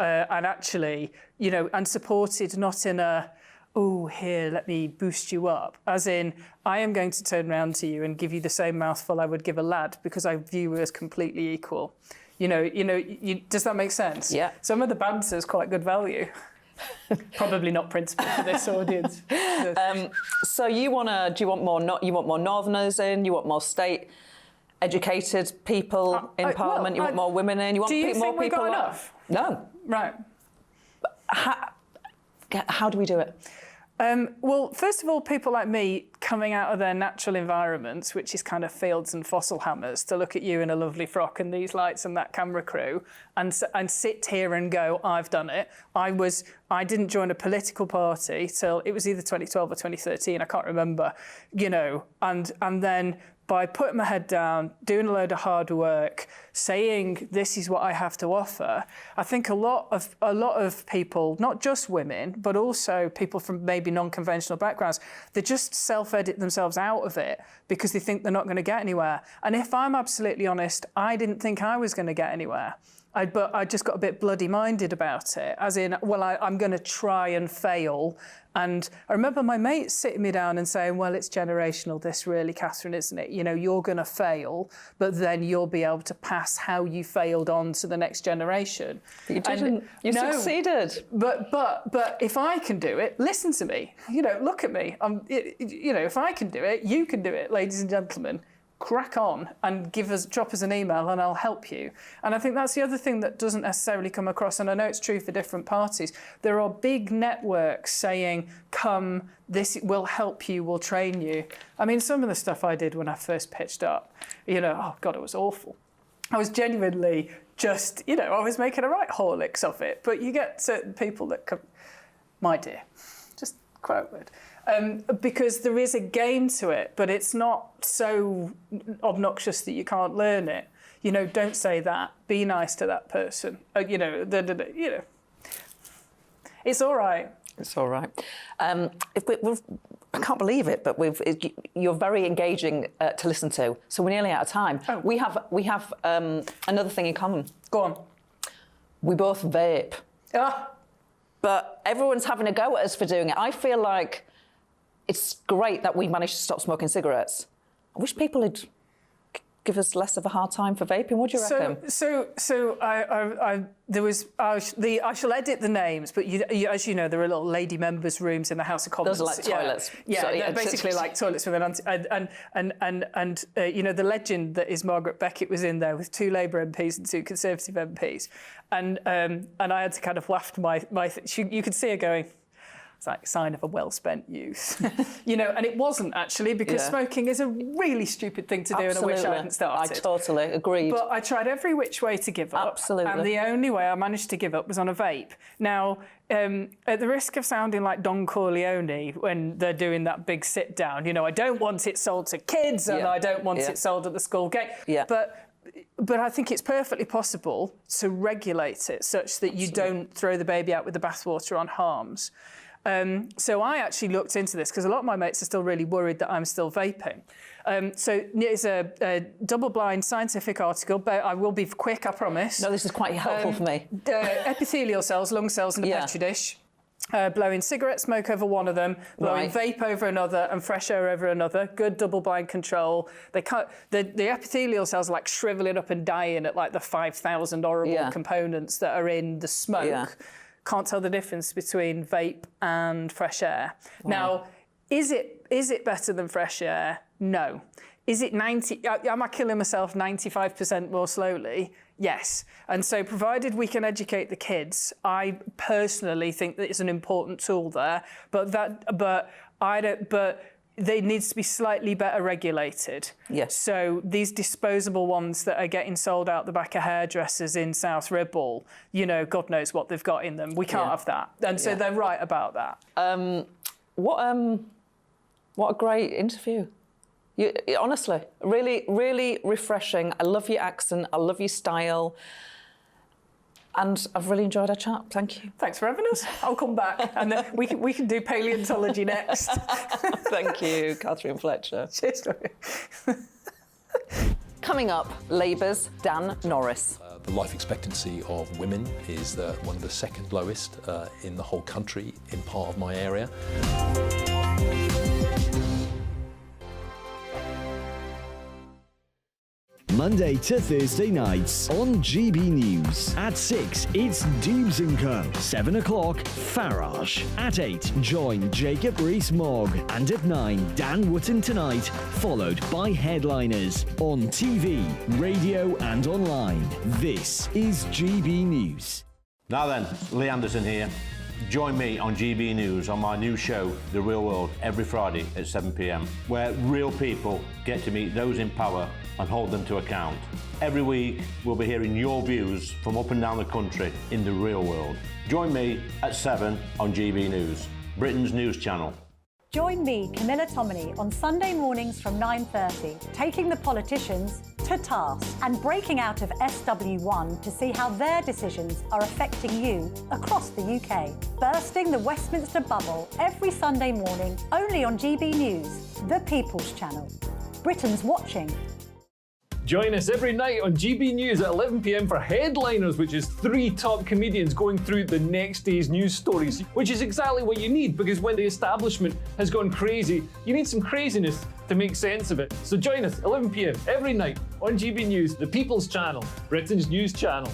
actually, and supported not in a, oh, here, let me boost you up. As in, I am going to turn around to you and give you the same mouthful I would give a lad because I view you as completely equal. Does that make sense? Yeah. Some of the banter is quite good value. Probably not principal for this audience. So you want more Northerners in? You want more state educated people in Parliament? You want more women in? You want do you more think we people? got enough? No. Right. How do we do it? Well, first of all, people like me coming out of their natural environments, which is kind of fields and fossil hammers, to look at you in a lovely frock and these lights and that camera crew and sit here and go, I've done it. I didn't join a political party till it was either 2012 or 2013, I can't remember, you know, and then by putting my head down, doing a load of hard work, saying this is what I have to offer, I think a lot of people, not just women, but also people from maybe non-conventional backgrounds, they just self-edit themselves out of it because they think they're not going to get anywhere. And if I'm absolutely honest, I didn't think I was going to get anywhere. But I just got a bit bloody-minded about it, as in, well, I'm going to try and fail. And I remember my mate sitting me down and saying, well, it's generational, this really, Catherine, isn't it? You know, you're going to fail, but then you'll be able to pass how you failed on to the next generation. But you didn't. You succeeded. But if I can do it, listen to me. You know, look at me. You know, if I can do it, you can do it, ladies and gentlemen. Crack on and drop us an email and I'll help you. And I think that's the other thing that doesn't necessarily come across, and I know it's true for different parties. There are big networks saying, come, this will help you, we'll train you. I mean, some of the stuff I did when I first pitched up, you know, oh God, it was awful. I was genuinely just, you know, I was making a right Horlicks of it, but you get certain people that come, my dear, just quote word. Because there is a game to it, but it's not so obnoxious that you can't learn it. You know, don't say that. Be nice to that person. You know, you know, it's all right. It's all right. I can't believe it, but you're very engaging to listen to. So we're nearly out of time. Oh. We have another thing in common. Go on. We both vape. Ah. But everyone's having a go at us for doing it. I feel like it's great that we managed to stop smoking cigarettes. I wish people would give us less of a hard time for vaping. What do you reckon? I shall edit the names, but as you know, there are little lady members' rooms in the House of Commons. Those are like toilets. Yeah, so, they're basically like toilets with an you know, the legend that is Margaret Beckett was in there with 2 Labour MPs and 2 Conservative MPs, and I had to kind of waft you could see her going. It's like a sign of a well-spent youth. You know, and it wasn't actually, because smoking is a really stupid thing to do. Absolutely. And I wish I hadn't started. I totally agreed. But I tried every which way to give up. Absolutely. And the only way I managed to give up was on a vape. Now, at the risk of sounding like Don Corleone when they're doing that big sit-down, you know, I don't want it sold to kids and I don't want it sold at the school gate. Yeah. But I think it's perfectly possible to regulate it such that you don't throw the baby out with the bathwater on harms. So I actually looked into this because a lot of my mates are still really worried that I'm still vaping. So it's a double-blind scientific article, but I will be quick, I promise. No, this is quite helpful for me. Epithelial cells, lung cells in a petri dish. Blowing cigarette smoke over one of them, blowing vape over another, and fresh air over another. Good double-blind control. They can't, the epithelial cells are like shriveling up and dying at like the 5,000 horrible components that are in the smoke. Yeah. Can't tell the difference between vape and fresh air. Wow. Now, is it better than fresh air? No. Is it am I killing myself 95% more slowly? Yes. And so provided we can educate the kids, I personally think that it's an important tool there, but they needs to be slightly better regulated. Yes. So these disposable ones that are getting sold out the back of hairdressers in South Ribble, you know, God knows what they've got in them. We can't have that. And so they're right about that. What a great interview. You, honestly, really, really refreshing. I love your accent. I love your style. And I've really enjoyed our chat. Thank you. Thanks for having us. I'll come back and then we can do paleontology next. Thank you, Catherine Fletcher. Cheers. Coming up, Labour's Dan Norris. The life expectancy of women is one of the second lowest in the whole country in part of my area. Monday to Thursday nights on GB News. At 6, it's Dubes & Co. 7 o'clock, Farage. At 8, join Jacob Rees-Mogg. And at 9, Dan Wootton Tonight, followed by headliners on TV, radio and online. This is GB News. Now then, Lee Anderson here. Join me on GB News on my new show, The Real World, every Friday at 7 p.m, where real people get to meet those in power and hold them to account. Every week, we'll be hearing your views from up and down the country in the real world. Join me at 7 on GB News, Britain's news channel. Join me, Camilla Tominey, on Sunday mornings from 9:30, taking the politicians to task and breaking out of SW1 to see how their decisions are affecting you across the UK. Bursting the Westminster bubble every Sunday morning, only on GB News, the People's Channel. Britain's watching. Join us every night on GB News at 11 p.m. for Headliners, which is 3 top comedians going through the next day's news stories, which is exactly what you need, because when the establishment has gone crazy, you need some craziness to make sense of it. So join us 11 p.m. every night on GB News, the People's Channel, Britain's news channel.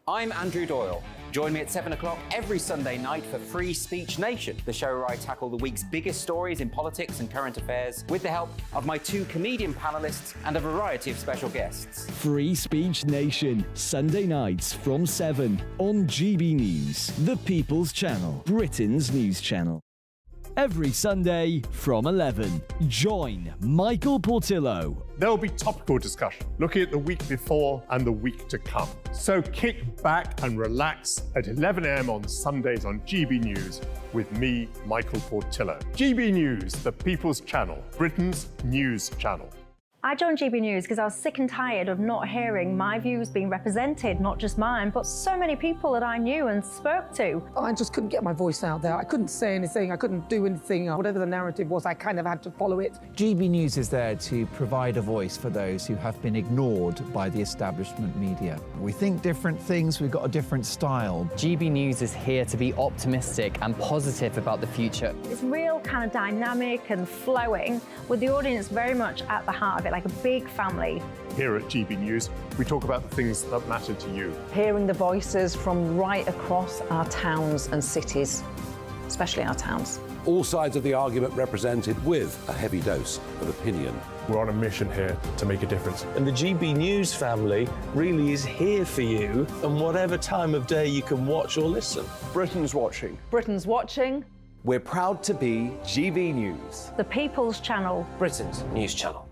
I'm Andrew Doyle. Join me at 7 o'clock every Sunday night for Free Speech Nation, the show where I tackle the week's biggest stories in politics and current affairs with the help of my 2 comedian panellists and a variety of special guests. Free Speech Nation, Sunday nights from 7 on GB News, the People's Channel, Britain's news channel. Every Sunday from 11, join Michael Portillo. There'll be topical discussion, looking at the week before and the week to come. So kick back and relax at 11 a.m. on Sundays on GB News with me, Michael Portillo. GB News, the People's Channel, Britain's news channel. I joined GB News because I was sick and tired of not hearing my views being represented, not just mine, but so many people that I knew and spoke to. I just couldn't get my voice out there. I couldn't say anything. I couldn't do anything. Whatever the narrative was, I kind of had to follow it. GB News is there to provide a voice for those who have been ignored by the establishment media. We think different things, we've got a different style. GB News is here to be optimistic and positive about the future. It's real kind of dynamic and flowing, with the audience very much at the heart of it, like a big family. Here at GB News, we talk about the things that matter to you. Hearing the voices from right across our towns and cities, especially our towns. All sides of the argument represented with a heavy dose of opinion. We're on a mission here to make a difference. And the GB News family really is here for you, and whatever time of day you can watch or listen. Britain's watching. Britain's watching. We're proud to be GB News, the People's Channel, Britain's news channel.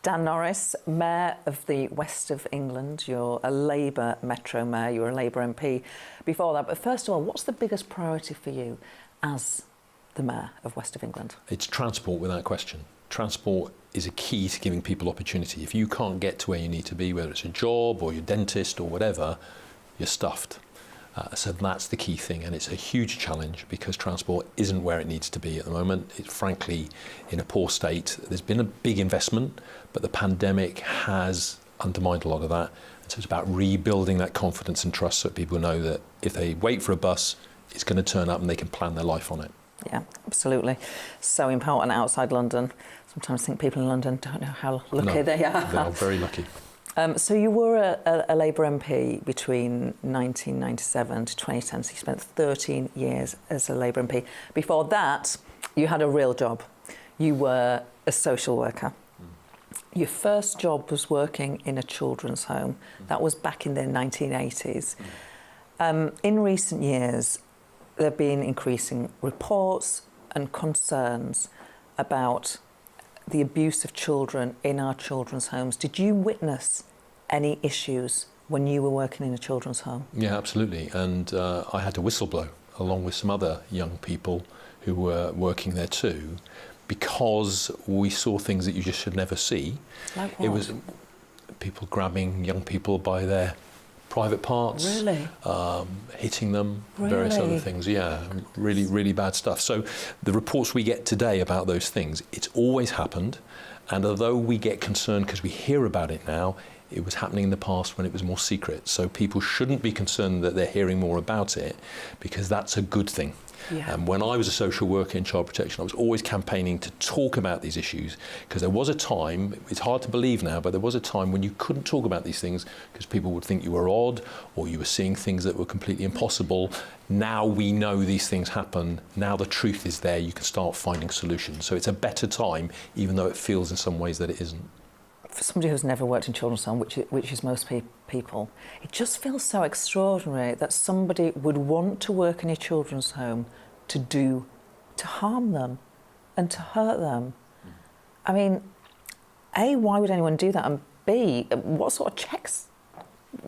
Dan Norris, Mayor of the West of England. You're a Labour Metro Mayor, you're a Labour MP before that. But first of all, what's the biggest priority for you as the Mayor of West of England? It's transport, without question. Transport is a key to giving people opportunity. If you can't get to where you need to be, whether it's a job or your dentist or whatever, you're stuffed. So that's the key thing, and it's a huge challenge because transport isn't where it needs to be at the moment. It's frankly in a poor state. There's been a big investment, but the pandemic has undermined a lot of that. And so it's about rebuilding that confidence and trust so that people know that if they wait for a bus, it's going to turn up and they can plan their life on it. Yeah, absolutely. So important outside London. Sometimes I think people in London don't know how lucky they are. They are very lucky. So you were a Labour MP between 1997 to 2010, so you spent 13 years as a Labour MP. Before that, you had a real job. You were a social worker. Your first job was working in a children's home. That was back in the 1980s. In recent years, there have been increasing reports and concerns about the abuse of children in our children's homes. Did you witness any issues when you were working in a children's home? Yeah, absolutely. And I had to whistleblow along with some other young people who were working there too, because we saw things that you just should never see. Like what? It was people grabbing young people by their private parts, really? Hitting them, various other things. Yeah, really, really bad stuff. So the reports we get today about those things, it's always happened. And although we get concerned because we hear about it now, It was happening in the past when it was more secret. So people shouldn't be concerned that they're hearing more about it, because that's a good thing. Yeah. When I was a social worker in child protection, I was always campaigning to talk about these issues, because there was a time, it's hard to believe now, but there was a time when you couldn't talk about these things because people would think you were odd, or you were seeing things that were completely impossible. Now we know these things happen. Now the truth is there. You can start finding solutions. So it's a better time, even though it feels in some ways that it isn't. For somebody who's never worked in children's home, which is most people, it just feels so extraordinary that somebody would want to work in a children's home to harm them and to hurt them. I mean, A, why would anyone do that? And B, what sort of checks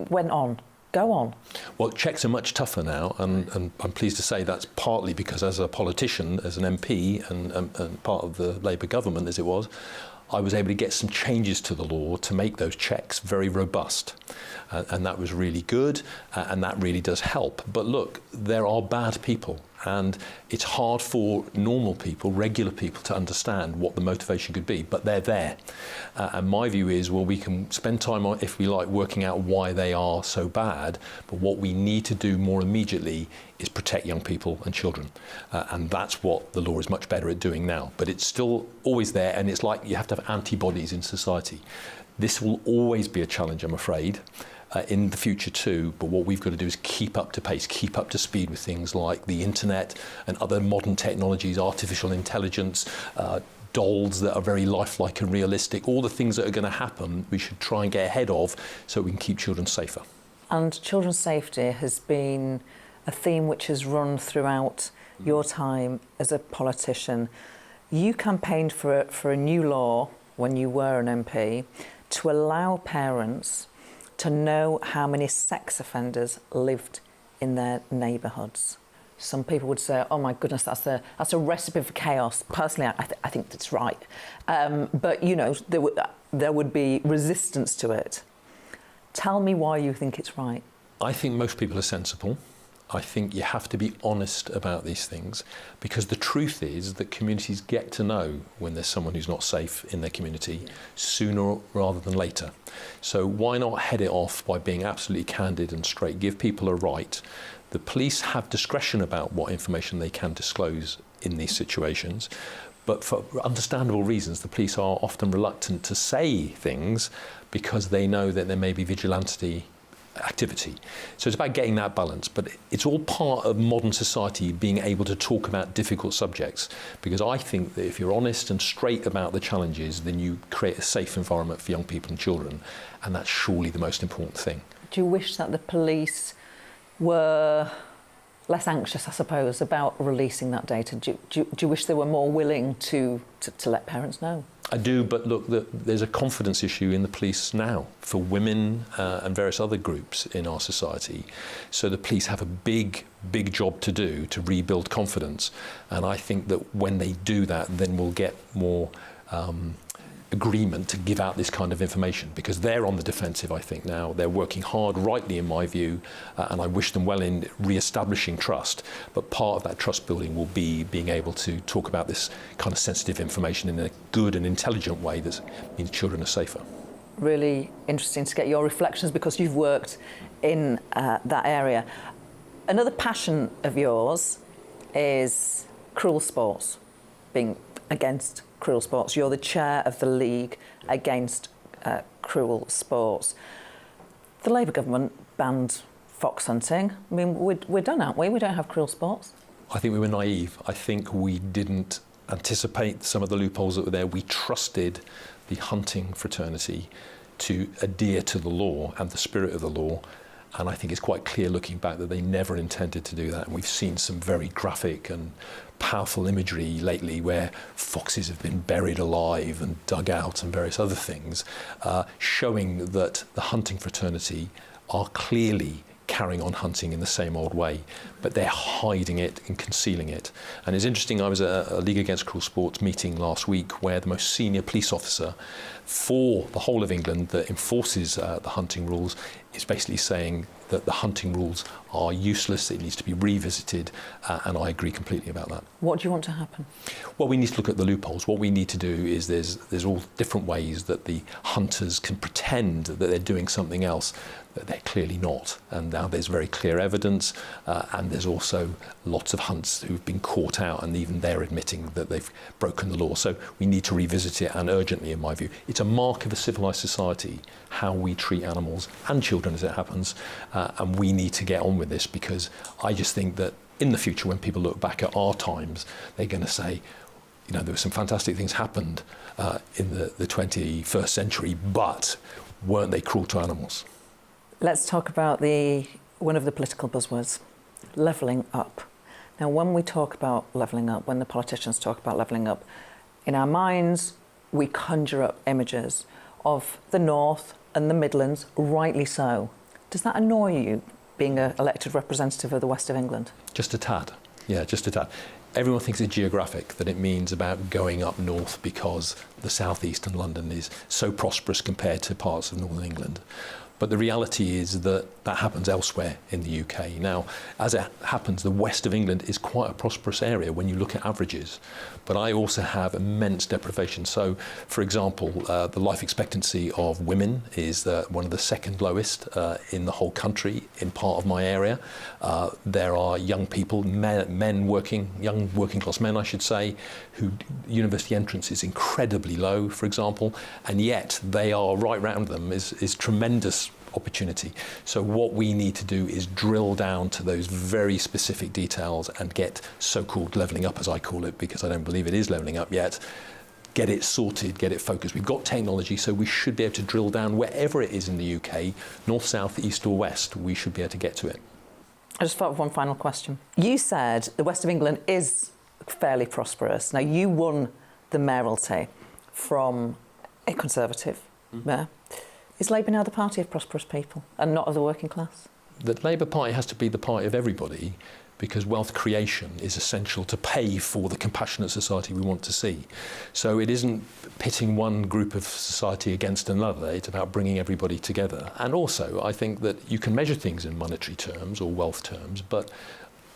go on? Well, checks are much tougher now, and I'm pleased to say that's partly because as a politician, as an MP and part of the Labour government as it was, I was able to get some changes to the law to make those checks very robust. And that was really good, and that really does help. But look, there are bad people, and it's hard for normal people, regular people, to understand what the motivation could be, but they're there. And my view is, well, we can spend time on, if we like, working out why they are so bad, but what we need to do more immediately is protect young people and children. And that's what the law is much better at doing now. But it's still always there, and it's like you have to have antibodies in society. This will always be a challenge, I'm afraid, in the future too, but what we've got to do is keep up to pace, keep up to speed with things like the internet and other modern technologies, artificial intelligence, dolls that are very lifelike and realistic, all the things that are going to happen, we should try and get ahead of so we can keep children safer. And children's safety has been a theme which has run throughout your time as a politician. You campaigned for a new law when you were an MP to allow parents to know how many sex offenders lived in their neighbourhoods. Some people would say, oh my goodness, that's a recipe for chaos. Personally, I think that's right. But, you know, there would be resistance to it. Tell me why you think it's right. I think most people are sensible. I think you have to be honest about these things, because the truth is that communities get to know when there's someone who's not safe in their community sooner rather than later. So why not head it off by being absolutely candid and straight? Give people a right. The police have discretion about what information they can disclose in these situations, but for understandable reasons, the police are often reluctant to say things because they know that there may be vigilante activity. So it's about getting that balance, but it's all part of modern society being able to talk about difficult subjects, because I think that if you're honest and straight about the challenges, then you create a safe environment for young people and children, and that's surely the most important thing. Do you wish that the police were less anxious, I suppose, about releasing that data? Do you wish they were more willing to let parents know? I do, but look, there's a confidence issue in the police now for women and various other groups in our society. So the police have a big job to do to rebuild confidence. And I think that when they do that, then we'll get more agreement to give out this kind of information, because they're on the defensive, I think, now. They're working hard, rightly in my view, and I wish them well in re-establishing trust. But part of that trust building will be being able to talk about this kind of sensitive information in a good and intelligent way that means children are safer. Really interesting to get your reflections, because you've worked in that area. Another passion of yours is cruel sports, being against cruel sports. You're the chair of the League Against Cruel Sports. The Labour government banned fox hunting. I mean, we're done, aren't we? We don't have cruel sports. I think we were naive. I think we didn't anticipate some of the loopholes that were there. We trusted the hunting fraternity to adhere to the law and the spirit of the law. And I think it's quite clear looking back that they never intended to do that. And we've seen some very graphic and powerful imagery lately where foxes have been buried alive and dug out and various other things, showing that the hunting fraternity are clearly carrying on hunting in the same old way, but they're hiding it and concealing it. And it's interesting, I was at a League Against Cruel Sports meeting last week where the most senior police officer for the whole of England that enforces the hunting rules is basically saying that the hunting rules are useless, it needs to be revisited, and I agree completely about that. What do you want to happen? Well, we need to look at the loopholes. What we need to do is there's all different ways that the hunters can pretend that they're doing something else that they're clearly not. And now there's very clear evidence, and there's also lots of hunts who've been caught out, and even they're admitting that they've broken the law. So we need to revisit it, and urgently, in my view. It's a mark of a civilised society how we treat animals and children, as it happens, and we need to get on with this, because I just think that in the future, when people look back at our times, they're going to say, you know, there were some fantastic things happened in the 21st century, but weren't they cruel to animals? Let's talk about one of the political buzzwords, levelling up. Now, when we talk about levelling up, when the politicians talk about levelling up, in our minds, we conjure up images of the North and the Midlands, rightly so. Does that annoy you, being an elected representative of the West of England? Just a tad, yeah, just a tad. Everyone thinks it's geographic, that it means about going up north because the southeast and London is so prosperous compared to parts of northern England. But the reality is that that happens elsewhere in the UK. Now, as it happens, the west of England is quite a prosperous area when you look at averages. But I also have immense deprivation. So, for example, the life expectancy of women is one of the second lowest in the whole country in part of my area. There are young people, young working class men, I should say, who university entrance is incredibly low, for example, and yet they are right round them is tremendous opportunity. So what we need to do is drill down to those very specific details and get so-called levelling up, as I call it, because I don't believe it is levelling up yet. Get it sorted, get it focused. We've got technology, so we should be able to drill down wherever it is in the UK, north, south, east or west, we should be able to get to it. I just thought of one final question. You said the West of England is fairly prosperous. Now, you won the mayoralty from a Conservative mayor. Is Labour now the party of prosperous people and not of the working class? The Labour Party has to be the party of everybody, because wealth creation is essential to pay for the compassionate society we want to see. So it isn't pitting one group of society against another, it's about bringing everybody together. And also, I think that you can measure things in monetary terms or wealth terms, but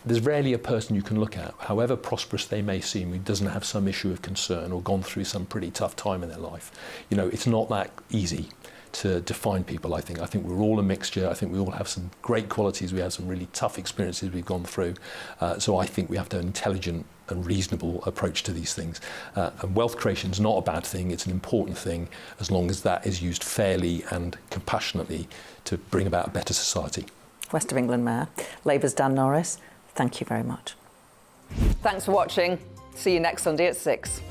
there's rarely a person you can look at, however prosperous they may seem, who doesn't have some issue of concern or gone through some pretty tough time in their life. You know, it's not that easy to define people, I think. I think we're all a mixture. I think we all have some great qualities. We have some really tough experiences we've gone through. So I think we have to have an intelligent and reasonable approach to these things. And wealth creation is not a bad thing. It's an important thing, as long as that is used fairly and compassionately to bring about a better society. West of England Mayor, Labour's Dan Norris, thank you very much. Thanks for watching. See you next Sunday at 6.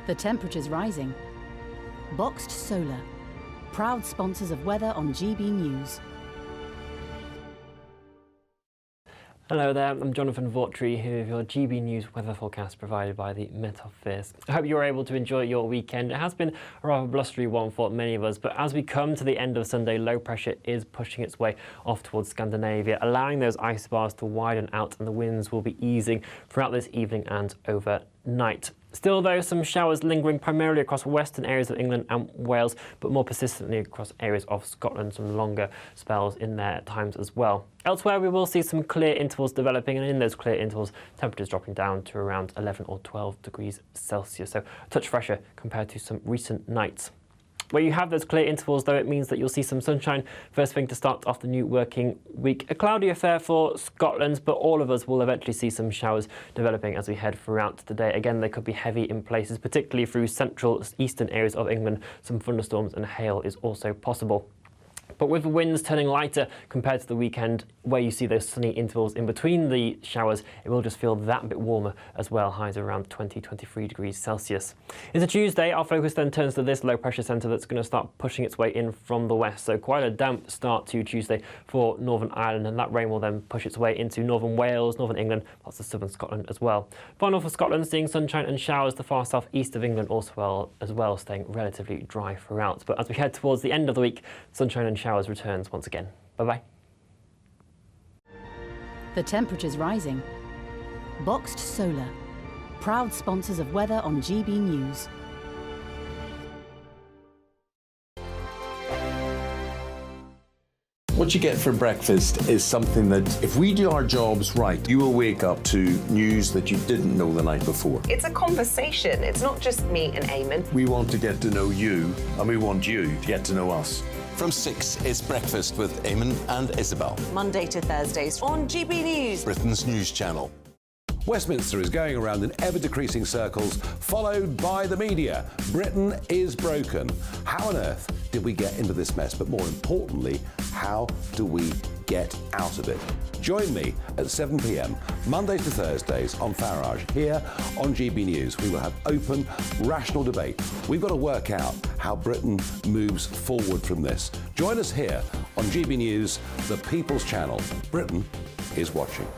The temperature's rising. Boxed Solar, proud sponsors of weather on GB News. Hello there, I'm Jonathan Vautry here with your GB News weather forecast provided by the Met Office. I hope you were able to enjoy your weekend. It has been a rather blustery one for many of us, but as we come to the end of Sunday, low pressure is pushing its way off towards Scandinavia, allowing those ice bars to widen out, and the winds will be easing throughout this evening and overnight. Still, though, some showers lingering primarily across western areas of England and Wales, but more persistently across areas of Scotland, some longer spells in there at times as well. Elsewhere, we will see some clear intervals developing, and in those clear intervals, temperatures dropping down to around 11 or 12 degrees Celsius, so a touch fresher compared to some recent nights. Where you have those clear intervals, though, it means that you'll see some sunshine first thing to start off the new working week. A cloudy affair for Scotland, but all of us will eventually see some showers developing as we head throughout the day. Again, they could be heavy in places, particularly through central eastern areas of England. Some thunderstorms and hail is also possible. But with the winds turning lighter compared to the weekend, where you see those sunny intervals in between the showers, it will just feel that bit warmer as well, highs around 20-23 degrees Celsius. Into Tuesday, our focus then turns to this low pressure centre that's going to start pushing its way in from the west. So quite a damp start to Tuesday for Northern Ireland, and that rain will then push its way into northern Wales, northern England, parts of southern Scotland as well. Far north of Scotland, seeing sunshine and showers. The far south east of England also as well, staying relatively dry throughout. But as we head towards the end of the week, sunshine and showers returns once again. Bye-bye. The temperature's rising. Boxed Solar, proud sponsors of weather on GB News. What you get for breakfast is something that, if we do our jobs right, you will wake up to news that you didn't know the night before. It's a conversation. It's not just me and Eamon. We want to get to know you, and we want you to get to know us. From 6, it's Breakfast with Eamon and Isabel. Monday to Thursdays on GB News, Britain's news channel. Westminster is going around in ever-decreasing circles, followed by the media. Britain is broken. How on earth did we get into this mess? But more importantly, how do we get out of it? Join me at 7 p.m, Mondays to Thursdays on Farage, here on GB News. We will have open, rational debate. We've got to work out how Britain moves forward from this. Join us here on GB News, the People's Channel. Britain is watching.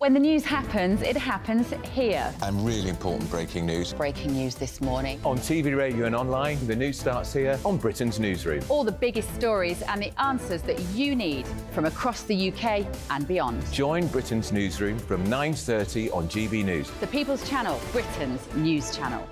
When the news happens, it happens here. And really important breaking news. Breaking news this morning. On TV, radio and online, the news starts here on Britain's Newsroom. All the biggest stories and the answers that you need from across the UK and beyond. Join Britain's Newsroom from 9:30 on GB News. The People's Channel, Britain's news channel.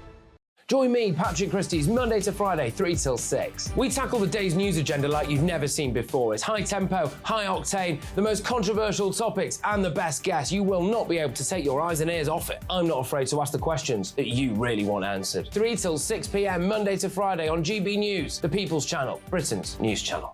Join me, Patrick Christie's Monday to Friday, 3 till 6. We tackle the day's news agenda like you've never seen before. It's high tempo, high octane, the most controversial topics and the best guests. You will not be able to take your eyes and ears off it. I'm not afraid to ask the questions that you really want answered. 3 till 6 p.m, Monday to Friday on GB News, the People's Channel, Britain's news channel.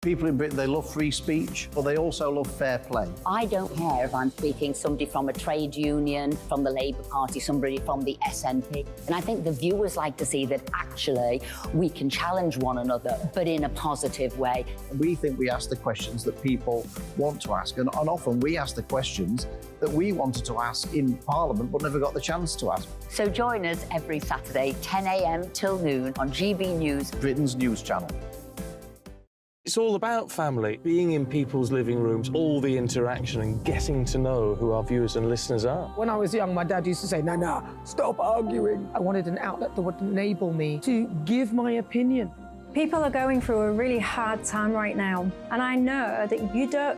People in Britain, they love free speech, but they also love fair play. I don't care if I'm speaking somebody from a trade union, from the Labour Party, somebody from the SNP. And I think the viewers like to see that actually we can challenge one another, but in a positive way. We think we ask the questions that people want to ask, and often we ask the questions that we wanted to ask in Parliament but never got the chance to ask. So join us every Saturday, 10 a.m. till noon on GB News, Britain's news channel. It's all about family, being in people's living rooms, all the interaction and getting to know who our viewers and listeners are. When I was young, my dad used to say, "No, stop arguing." I wanted an outlet that would enable me to give my opinion. People are going through a really hard time right now, and I know that you don't